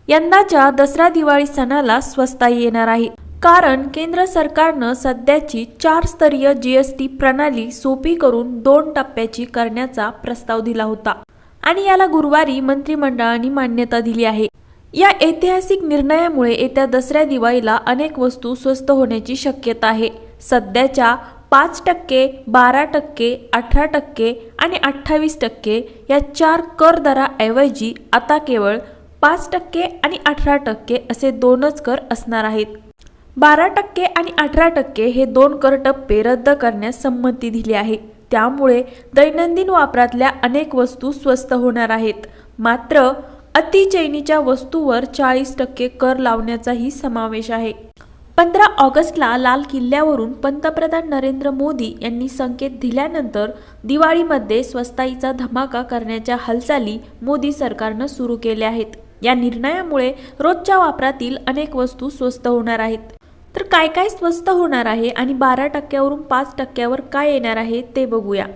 यंदाच्या दसरा दिवाळी सणाला स्वस्ताई येणार आहे, कारण केंद्र सरकारनं सध्याची 4 स्तरीय जीएसटी प्रणाली सोपी करून 2 टप्प्याची करण्याचा प्रस्ताव दिला होता आणि याला गुरुवारी मंत्रिमंडळाने मान्यता दिली आहे। या ऐतिहासिक निर्णयामुळे येत्या दसऱ्या दिवाळीला अनेक वस्तू स्वस्त होण्याची शक्यता आहे। सध्याच्या 5%, 12%, 18% आणि 28% या 4 कर दराऐवजी आता केवळ 5% आणि 18% असे 2च कर असणार आहेत। 12% आणि 18% हे 2 कर टप्पे रद्द करण्यास संमती दिली आहे। त्यामुळे दैनंदिन वापरातल्या अनेक वस्तू स्वस्त होणार आहेत। मात्र अतिचैनीच्या वस्तूवर 40% कर लावण्याचाही समावेश आहे। 15 ऑगस्टला लाल किल्ल्यावरून पंतप्रधान नरेंद्र मोदी यांनी संकेत दिल्यानंतर दिवाळीमध्ये स्वस्ताईचा धमाका करण्याच्या हालचाली मोदी सरकारनं सुरू केल्या आहेत। या निर्णयामुळे रोजच्या वापरातील अनेक वस्तू स्वस्त होणार आहेत। तर काय काय स्वस्त होणार आहे आणि 12% वरून 5% काय येणार आहे ते बघूया।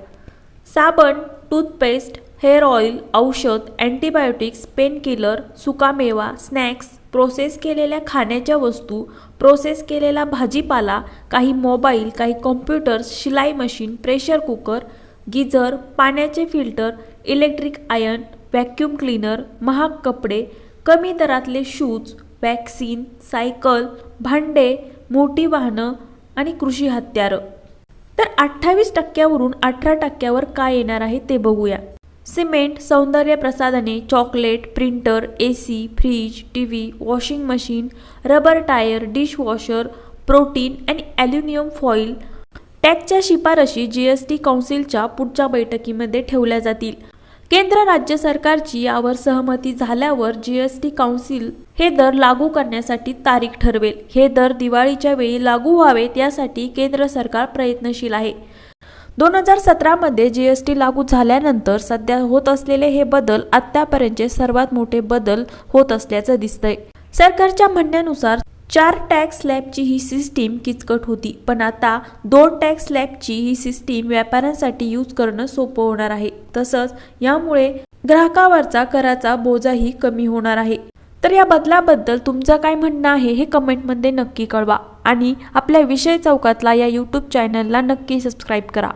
साबण, टूथपेस्ट, हेअर ऑइल, औषध, अँटीबायोटिक्स, पेन किलर, सुकामेवा, स्नॅक्स, प्रोसेस केलेल्या खाण्याच्या वस्तू, प्रोसेस केलेला भाजीपाला, काही मोबाईल, काही कॉम्प्युटर्स, शिलाई मशीन, प्रेशर कुकर, गिझर, पाण्याचे filter, electric iron, vacuum cleaner, महाग कपडे, कमी दरातले शूज, वॅक्सिन, सायकल, भांडे, मोठी वाहनं आणि कृषी हत्यारं। तर 28% वरून 18% काय येणार आहे ते बघूया। सिमेंट, सौंदर्य प्रसाधने, chocolate, printer, AC, fridge, TV, washing machine, rubber tyre, dishwasher, protein आणि ॲल्युमिनियम फॉईल। टॅक्सच्या शिफारशी जीएसटी काउन्सिलच्या पुढच्या बैठकीमध्ये ठेवल्या जातील। केंद्र राज्य सरकारची यावर सहमती झाल्यावर जीएसटी काउन्सिल हे दर लागू करण्यासाठी तारीख ठरवेल। हे दर दिवाळीच्या वेळी लागू व्हावेत यासाठी केंद्र सरकार प्रयत्नशील आहे। 2017 मध्ये जीएसटी लागू झाल्यानंतर सध्या होत असलेले हे बदल आतापर्यंतचे सर्वात मोठे बदल होत असल्याचं दिसतंय। सरकारच्या म्हणण्यानुसार 4 टॅक्स स्लॅबची ही सिस्टीम किचकट होती, पण आता 2 टॅक्स स्लॅबची ही सिस्टीम व्यापाऱ्यांसाठी यूज करणं सोपं होणार आहे। तसंच यामुळे ग्राहकावरचा कराचा बोजाही कमी होणार आहे। तर या बदलाबद्दल तुमचं काय म्हणणं आहे हे कमेंटमध्ये नक्की कळवा आणि आपल्या विषय चौकातला या यूट्यूब चॅनलला नक्की सबस्क्राईब करा।